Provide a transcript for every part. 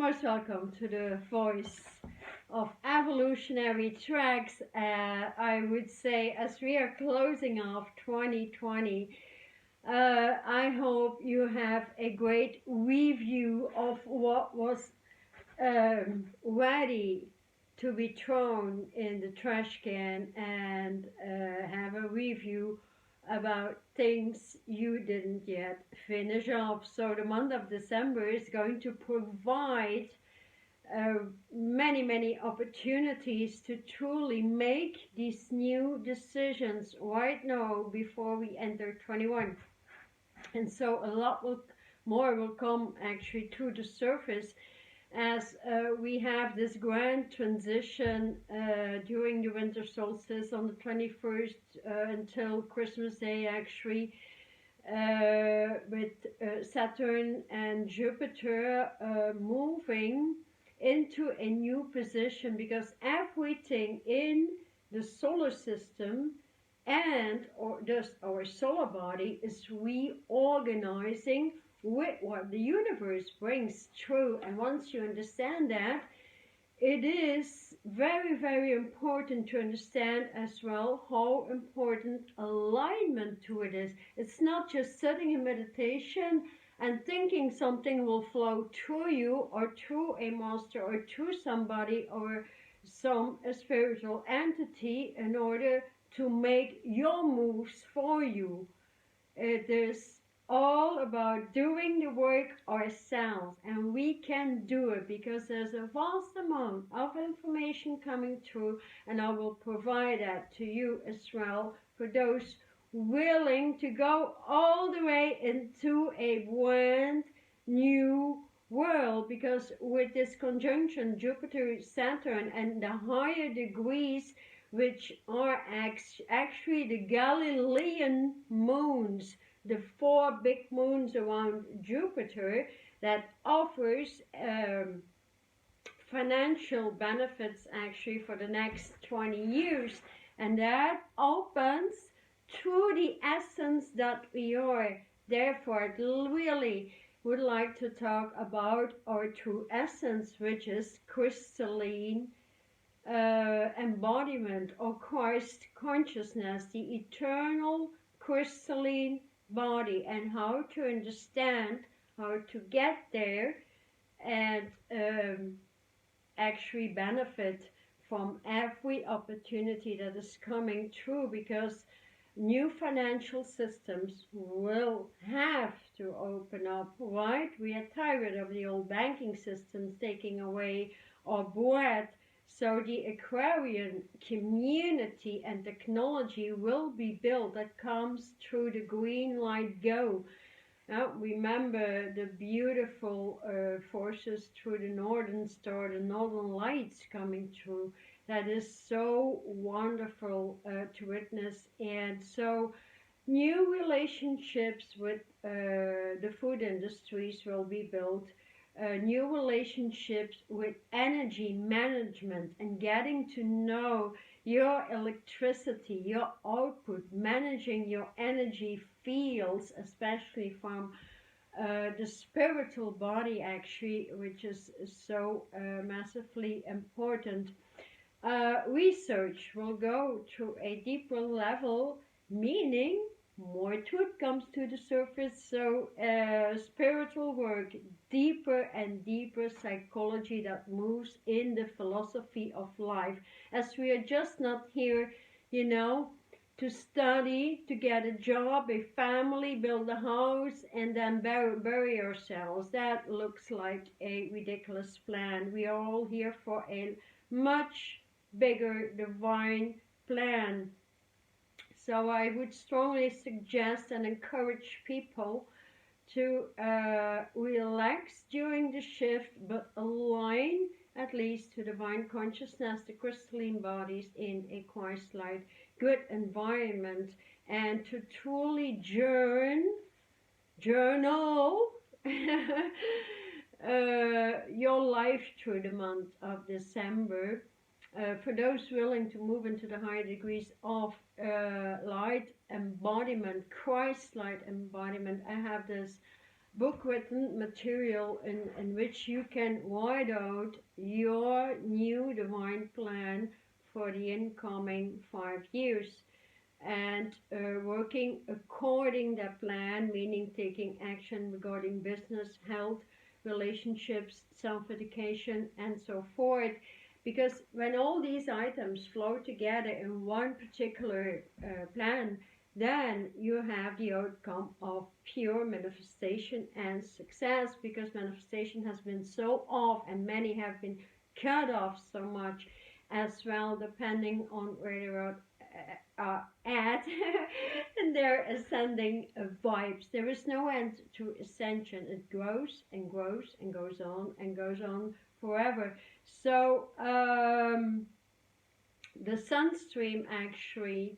Most welcome to the Voice of Evolutionary Tracks. I would say, as we are closing off 2020, I hope you have a great review of what was ready to be thrown in the trash can, and have a review about things you didn't yet finish off. So the month of December is going to provide many opportunities to truly make these new decisions right now before we enter 21. And so a lot more will come actually to the surface as we have this grand transition during the winter solstice on the 21st until Christmas Day, actually, with Saturn and Jupiter moving into a new position, because everything in the solar system and just our solar body is reorganizing with what the universe brings through. And once you understand that, it is very important to understand as well how important alignment to it is. It's not just sitting in meditation and thinking something will flow through you or through a master or through somebody or some spiritual entity in order to make your moves for you. It is all about doing the work ourselves, and we can do it because there's a vast amount of information coming through, and I will provide that to you as well for those willing to go all the way into a brand new world. Because with this conjunction Jupiter Saturn and the higher degrees, which are actually the Galilean moons, the 4 big moons around Jupiter, that offers financial benefits actually for the next 20 years. And that opens to the essence that we are. Therefore, I really would like to talk about our true essence, which is crystalline embodiment or Christ consciousness, the eternal crystalline body, and how to understand how to get there and actually benefit from every opportunity that is coming through, because new financial systems will have to open up, right? We are tired of the old banking systems taking away our bread. So the Aquarian community and technology will be built that comes through the green light go. Now, remember the beautiful forces through the Northern Star, the Northern Lights coming through. That is so wonderful to witness. And so new relationships with the food industries will be built. New relationships with energy management and getting to know your electricity, your output, managing your energy fields, especially from the spiritual body actually, which is so massively important. Research will go to a deeper level, meaning more truth comes to the surface. So spiritual work, deeper and deeper psychology that moves in the philosophy of life, as we are just not here, you know, to study, to get a job, a family, build a house, and then bury ourselves. That looks like a ridiculous plan. We are all here for a much bigger divine plan. So I would strongly suggest and encourage people to relax during the shift, but align at least to divine consciousness, the crystalline bodies in a Christ-like good environment, and to truly journal your life through the month of December. For those willing to move into the higher degrees of light embodiment, Christ light embodiment, I have this book written material in which you can write out your new divine plan for the incoming 5 years, and working according that plan, meaning taking action regarding business, health, relationships, self-education, and so forth. Because when all these items flow together in one particular plan, then you have the outcome of pure manifestation and success, because manifestation has been so off and many have been cut off so much as well, depending on where they're at and their ascending vibes. There is no end to ascension. It grows and grows and goes on and goes on forever. So the sun stream actually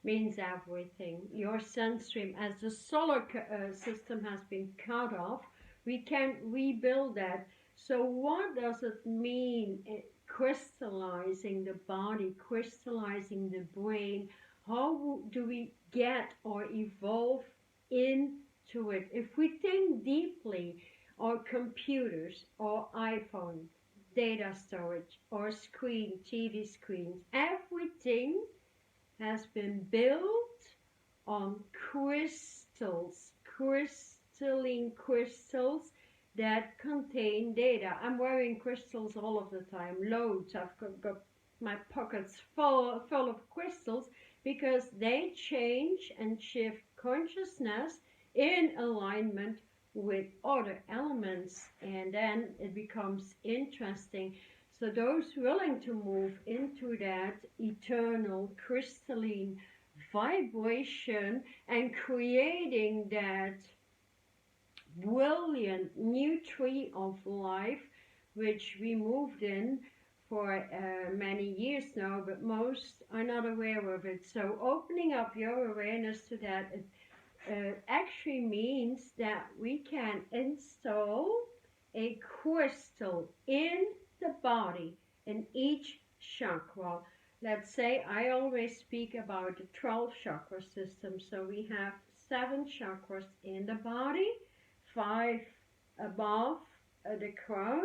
means everything. Your sun stream, as the solar system has been cut off, we can rebuild that. So what does it mean? Crystallizing the body, crystallizing the brain. How do we get or evolve into it? If we think deeply, our computers, our iPhone, data storage, or screen, TV screens, everything has been built on crystals, crystalline crystals that contain data. I'm wearing crystals all of the time, loads. I've got my pockets full of crystals, because they change and shift consciousness in alignment with other elements, and then it becomes interesting. So those willing to move into that eternal crystalline vibration and creating that brilliant new tree of life, which we moved in for many years now, but most are not aware of it. So opening up your awareness to that, it actually means that we can install a crystal in the body, in each chakra. Let's say I always speak about the 12 chakra system. So we have 7 chakras in the body, 5 above the crown,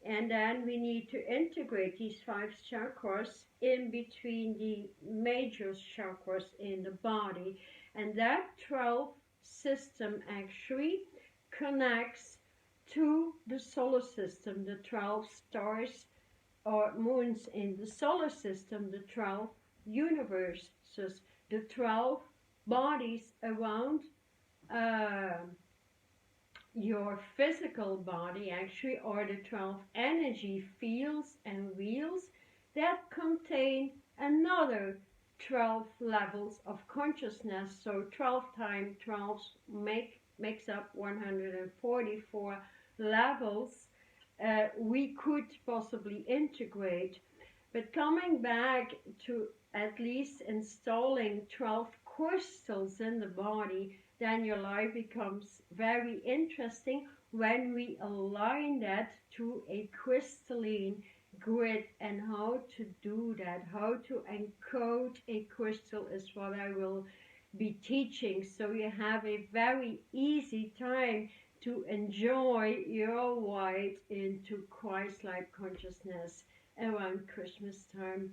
and then we need to integrate these 5 chakras in between the major chakras in the body. And that 12 system actually connects to the solar system, the 12 stars or moons in the solar system, the 12 universes, the 12 bodies around your physical body actually, or the 12 energy fields and wheels that contain another 12 levels of consciousness. So 12 times 12 makes up 144 levels we could possibly integrate. But coming back to at least installing 12 crystals in the body, then your life becomes very interesting when we align that to a crystalline grid. And how to do that, how to encode a crystal, is what I will be teaching, so you have a very easy time to enjoy your ride into Christ-like consciousness around Christmas time.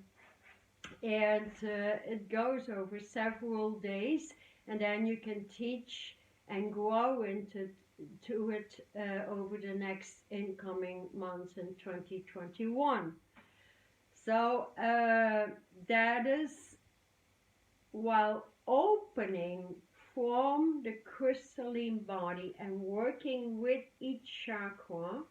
And it goes over several days, and then you can teach and grow into it over the next incoming months in 2021. So that is, while opening from the crystalline body and working with each chakra,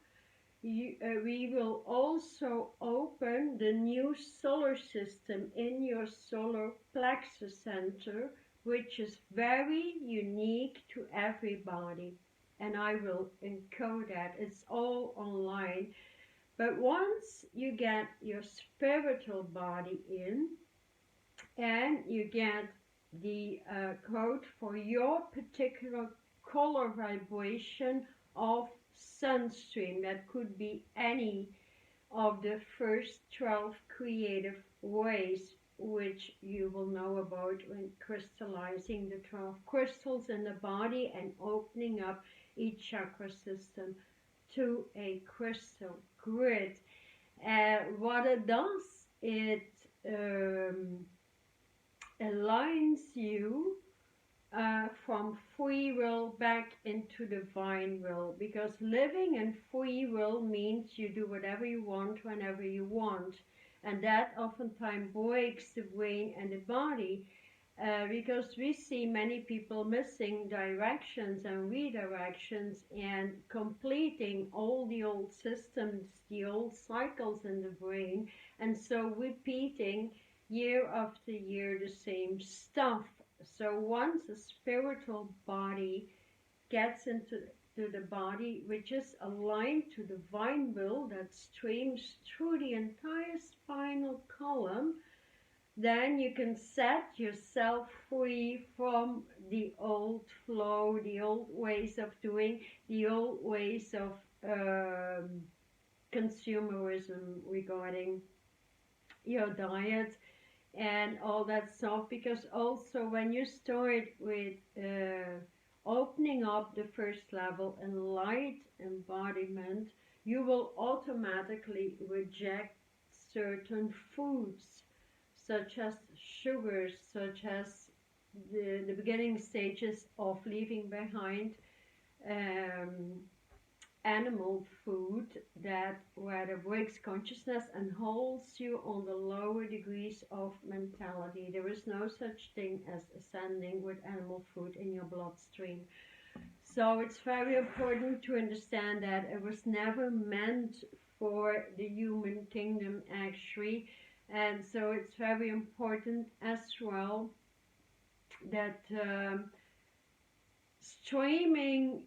we will also open the new solar system in your solar plexus center, which is very unique to everybody. And I will encode that. It's all online. But once you get your spiritual body in, and you get the code for your particular color vibration of sunstream, that could be any of the first 12 creative ways, which you will know about when crystallizing the 12 crystals in the body and opening up each chakra system to a crystal grid. What it does, it um, aligns you from free will back into divine will, because living in free will means you do whatever you want whenever you want, and that oftentimes breaks the brain and the body, because we see many people missing directions and redirections and completing all the old systems, the old cycles in the brain, and so repeating year after year the same stuff. So once a spiritual body gets into the body, which is aligned to divine will that streams through the entire spinal column, then you can set yourself free from the old flow, the old ways of doing, the old ways of consumerism regarding your diet and all that stuff. Because also when you start with opening up the first level and light embodiment, you will automatically reject certain foods, such as sugars, such as the beginning stages of leaving behind um, animal food that rather breaks consciousness and holds you on the lower degrees of mentality. There is no such thing as ascending with animal food in your bloodstream. So it's very important to understand that it was never meant for the human kingdom, actually. And so it's very important as well that streaming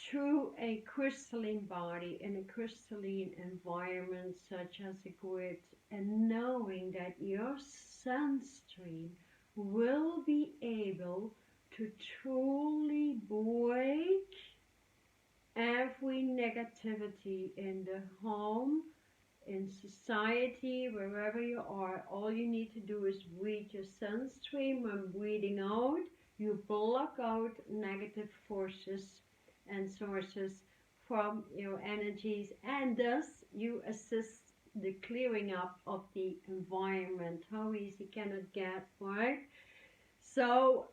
through a crystalline body in a crystalline environment such as a grid, and knowing that your sun stream will be able to truly break every negativity in the home, in society, wherever you are. All you need to do is breathe your sun stream. When breathing out, you block out negative forces and sources from your energies, and thus you assist the clearing up of the environment. How easy can it get, right? So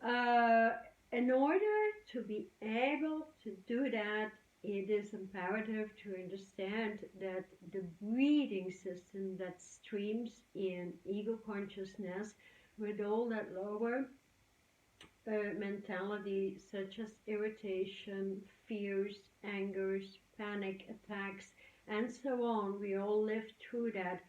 in order to be able to do that, it is imperative to understand that the breathing system that streams in ego consciousness with all that lower mentality, such as irritation, fears, angers, panic attacks, and so on. We all live through that.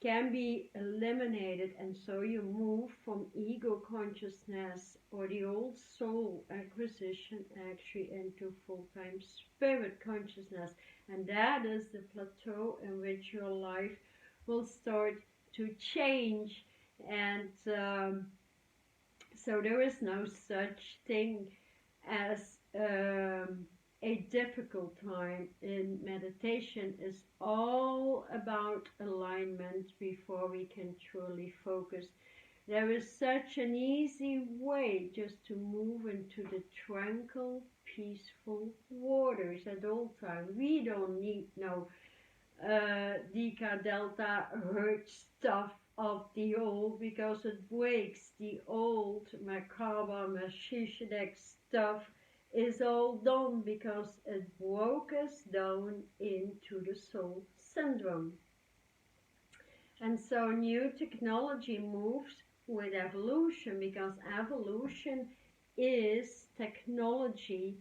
Can be eliminated, and so you move from ego consciousness or the old soul acquisition actually into full-time spirit consciousness, and that is the plateau in which your life will start to change. And so there is no such thing as a difficult time in meditation. Is all about alignment before we can truly focus. There is such an easy way just to move into the tranquil, peaceful waters at all times. We don't need no Deka Delta hurt stuff of the old, because it breaks the old Merkaba Melchizedek stuff is all done, because it broke us down into the soul syndrome. And so new technology moves with evolution, because evolution is technology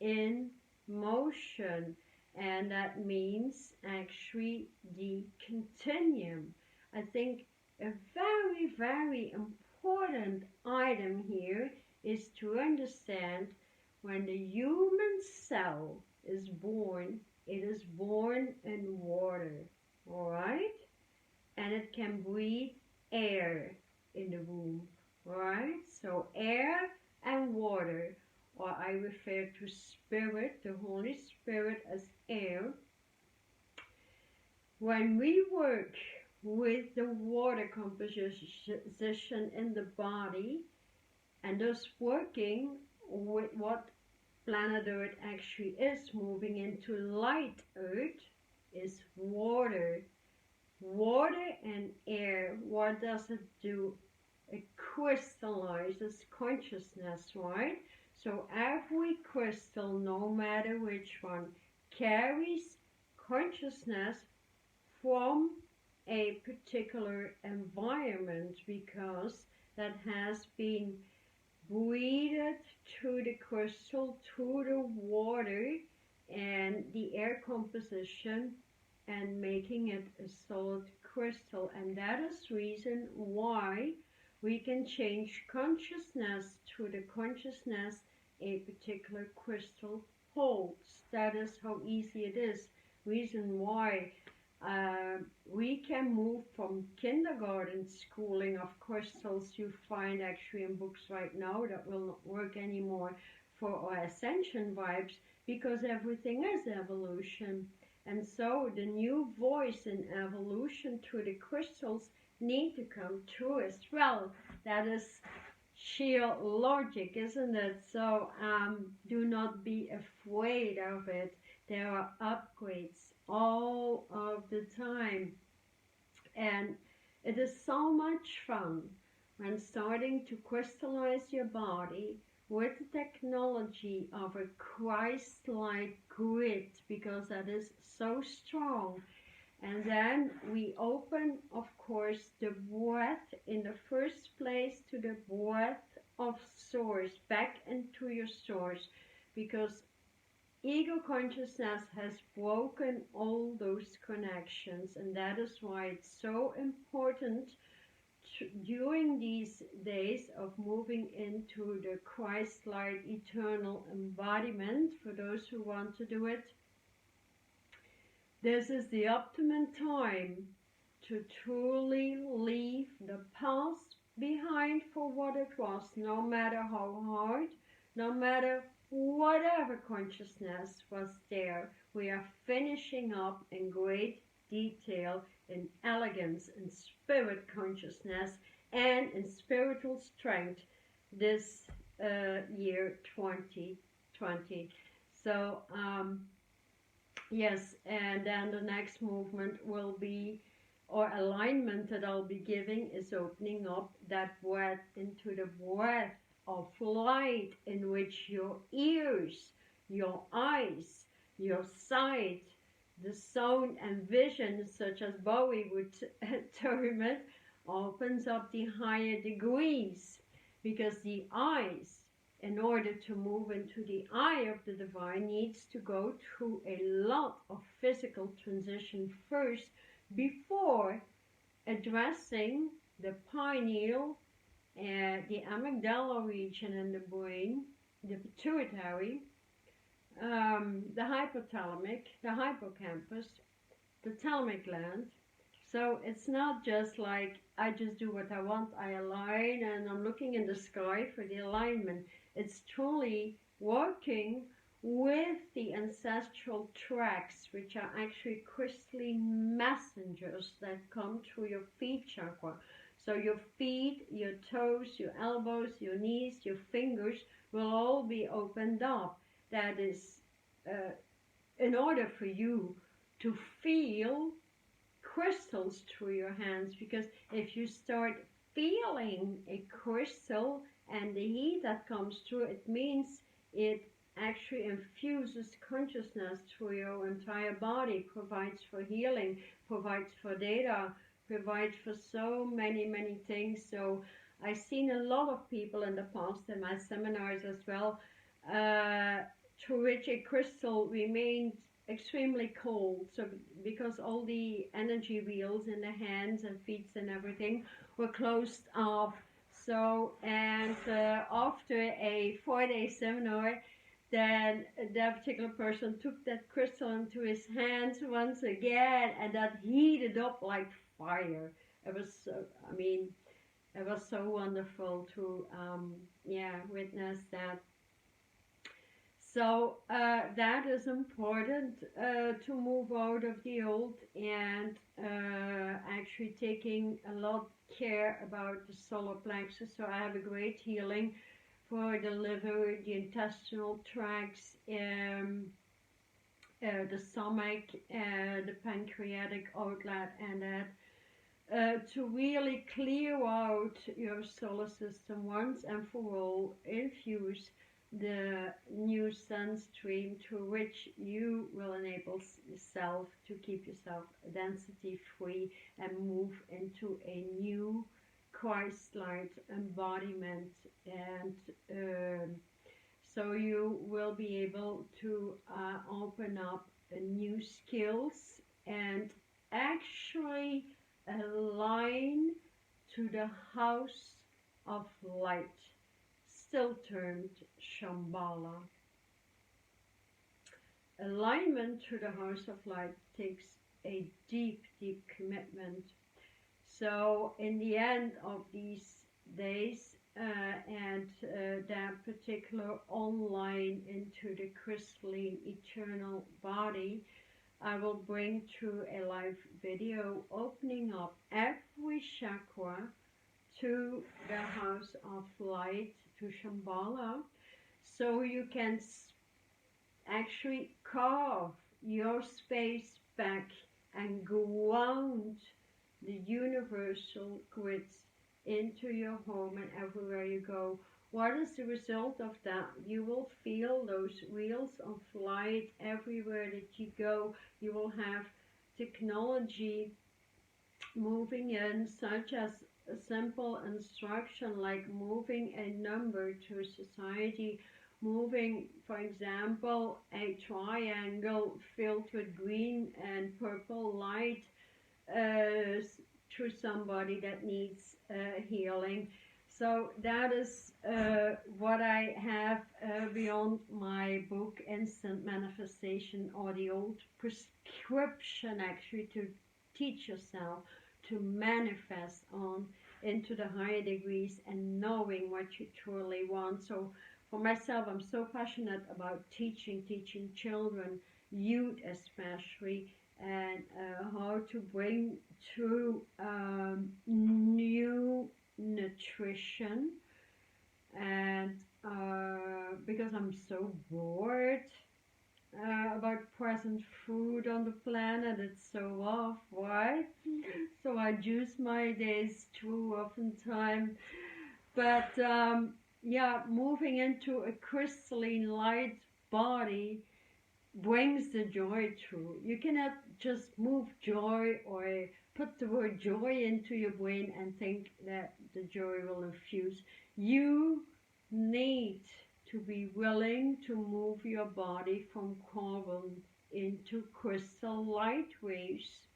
in motion, and that means actually the continuum. I think a very, very important item here is to understand when the human cell is born, it is born in water, all right? And it can breathe air in the womb, all right? So air and water, or I refer to spirit, the Holy Spirit, as air. When we work with the water composition in the body, and thus working with what planet Earth actually is moving into light Earth is water. Water and air, what does it do? It crystallizes consciousness, right? So every crystal, no matter which one, carries consciousness from a particular environment because that has been breathed through the crystal, through the water and the air composition and making it a solid crystal. And that is reason why we can change consciousness to the consciousness a particular crystal holds. That is how easy it is. Reason why we can move from kindergarten schooling of crystals you find actually in books right now that will not work anymore for our ascension vibes, because everything is evolution. And so the new voice in evolution through the crystals need to come true as well. That is sheer logic, isn't it? So do not be afraid of it. There are upgrades all of the time. And it is so much fun when starting to crystallize your body with the technology of a Christ-like grid, because that is so strong. And then we open, of course, the breath in the first place to the breath of source, back into your source, because ego consciousness has broken all those connections, and that is why it's so important during these days of moving into the Christ-like eternal embodiment. For those who want to do it, this is the optimum time to truly leave the past behind for what it was, no matter how hard, no matter whatever consciousness was there. We are finishing up in great detail, in elegance, in spirit consciousness, and in spiritual strength this year 2020. So yes, and then the next movement will be, or alignment that I'll be giving, is opening up that breath into the breath of light, in which your ears, your eyes, your sight, the sound and vision, such as Bowie would term it, opens up the higher degrees, because the eyes, in order to move into the eye of the divine, needs to go through a lot of physical transition first before addressing the pineal, the amygdala region in the brain, the pituitary, the hypothalamic, the hippocampus, the thalamic gland. So it's not just like I just do what I want, I align and I'm looking in the sky for the alignment. It's truly working with the ancestral tracks, which are actually crystalline messengers that come through your feet chakra. So your feet, your toes, your elbows, your knees, your fingers will all be opened up. That is in order for you to feel crystals through your hands, because if you start feeling a crystal and the heat that comes through, it means it actually infuses consciousness through your entire body, provides for healing, provides for data, provides for so many things. So I've seen a lot of people in the past in my seminars as well, through which a crystal remained extremely cold. So because all the energy wheels in the hands and feet and everything were closed off. So, and after a 4-day seminar, then that particular person took that crystal into his hands once again, and that heated up like fire. It was so, I mean, it was so wonderful to witness that. So that is important to move out of the old, and actually taking a lot care about the solar plexus. So I have a great healing for the liver, the intestinal tracts, the stomach, the pancreatic outlet, and that to really clear out your solar system once and for all, infuse the new sun stream through which you will enable yourself to keep yourself density free and move into a new Christ-like embodiment. And so you will be able to open up new skills and actually align to the house of light, still termed Shambhala. Alignment to the house of light takes a deep, deep commitment. So in the end of these days, and that particular online into the crystalline eternal body, I will bring through a live video opening up every chakra to the house of light, to Shambhala, so you can actually carve your space back and ground the universal grids into your home and everywhere you go. What is the result of that? You will feel those wheels of light everywhere that you go. You will have technology moving in, such as a simple instruction like moving a number to society, moving, for example, a triangle filled with green and purple light to somebody that needs healing. So that is what I have beyond my book, Instant Manifestation, or the old prescription actually to teach yourself to manifest on into the higher degrees and knowing what you truly want. So for myself, I'm so passionate about teaching children, youth especially, and how to bring through new nutrition, and because I'm so bored about present food on the planet, it's so off, right? So I juice my days through oftentimes, but yeah, moving into a crystalline light body brings the joy through. You cannot just move joy or put the word joy into your brain and think that the joy will infuse. You need to be willing to move your body from carbon into crystal light waves.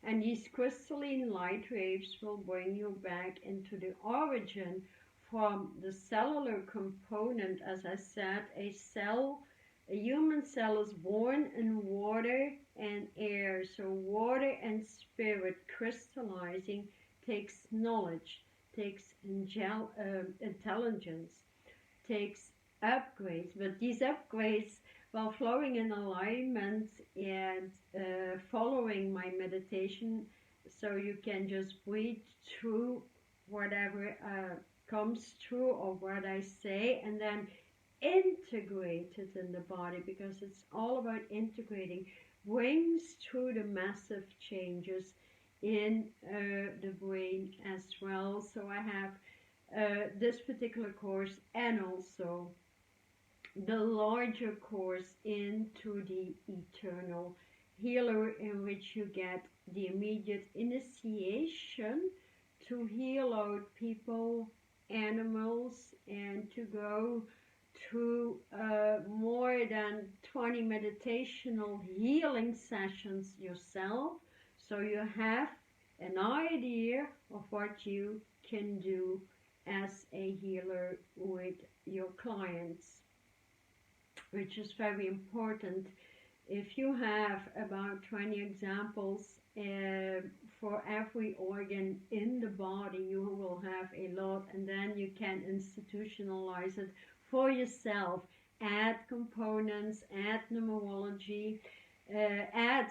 And these crystalline light waves will bring you back into the origin from the cellular component. As I said, a human cell is born in water and air. So water and spirit crystallizing takes knowledge, takes intelligence, takes upgrades. But these upgrades, while flowing in alignment and following my meditation, so you can just breathe through whatever comes through or what I say, and then integrate it in the body, because it's all about integrating, brings through the massive changes in the brain as well. So I have this particular course and also the larger course into the eternal healer, in which you get the immediate initiation to heal out people, animals, and to go through more than 20 meditational healing sessions yourself, so you have an idea of what you can do as a healer with your clients, which is very important. If you have about 20 examples for every organ in the body, you will have a lot, and then you can institutionalize it for yourself, add components, add numerology, add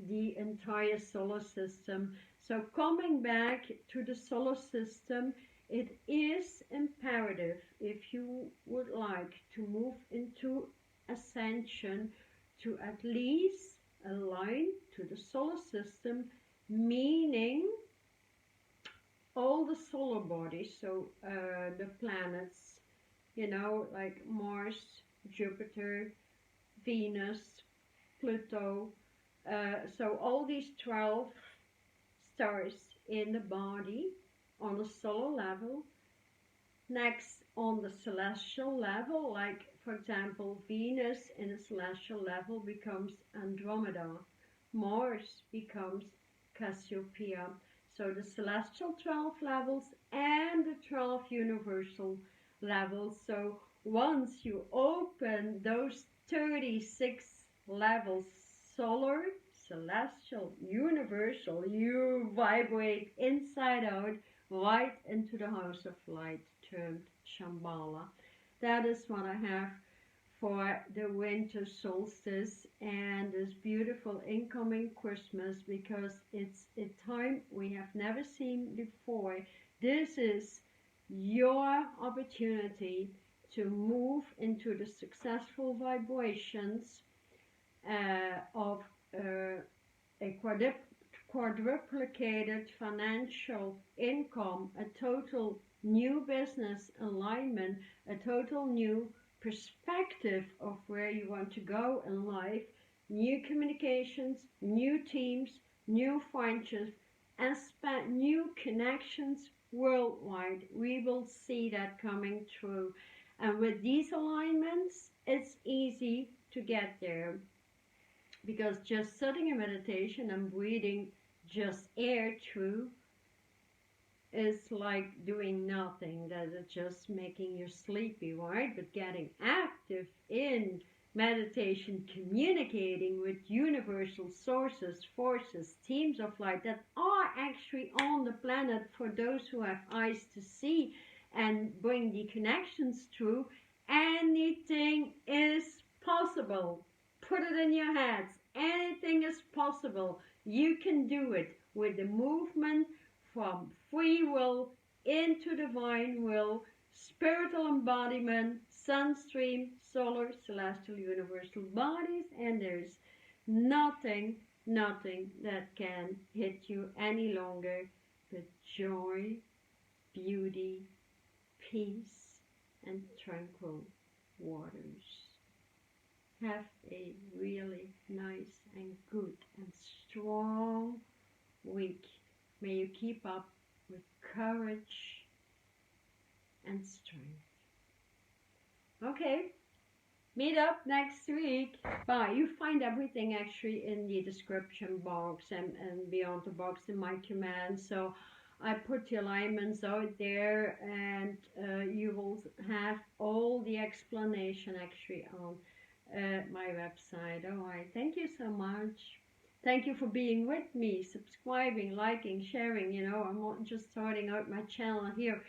the entire solar system. So coming back to the solar system it is imperative, if you would like to move into ascension, to at least align to the solar system, meaning all the solar bodies, so the planets, you know, like Mars, Jupiter, Venus, Pluto, so all these 12 stars in the body on the solar level. Next, on the celestial level, like for example, Venus in the celestial level becomes Andromeda, Mars becomes Cassiopeia. So the celestial 12 levels and the 12 universal levels. So once you open those 36 levels, solar, celestial, universal, you vibrate inside out right into the house of light termed Shambhala. That is what I have for the winter solstice and this beautiful incoming Christmas, because it's a time we have never seen before. This is your opportunity to move into the successful vibrations of a quadruplicated financial income, a total new business alignment, a total new perspective of where you want to go in life, new communications, new teams, new friendships, and new connections worldwide. We will see that coming true. And with these alignments, it's easy to get there, because just sitting in meditation and breathing just air through is like doing nothing. That is just making you sleepy, right? But getting active in meditation, communicating with universal sources, forces, teams of light that are actually on the planet for those who have eyes to see and bring the connections through, anything is possible. Put it in your heads. Anything is possible. You can do it with the movement from free will into divine will, spiritual embodiment, sun stream, solar, celestial, universal bodies, and there's nothing that can hit you any longer but joy, beauty, peace, and tranquil waters. Have a really nice and good and strong week. May you keep up with courage and strength. Okay, meet up next week. Bye. You find everything actually in the description box and beyond the box in my commands. So I put the alignments out there, and you will have all the explanation actually on my website. Alright, thank you so much. Thank you for being with me, subscribing, liking, sharing. You know, I'm not just starting out my channel here.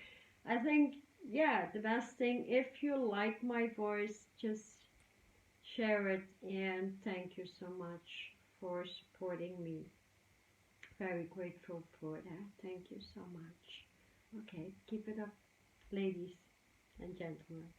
I think, yeah, the best thing, if you like my voice, just share it, and thank you so much for supporting me. Very grateful for that. Thank you so much. Okay, keep it up, ladies and gentlemen.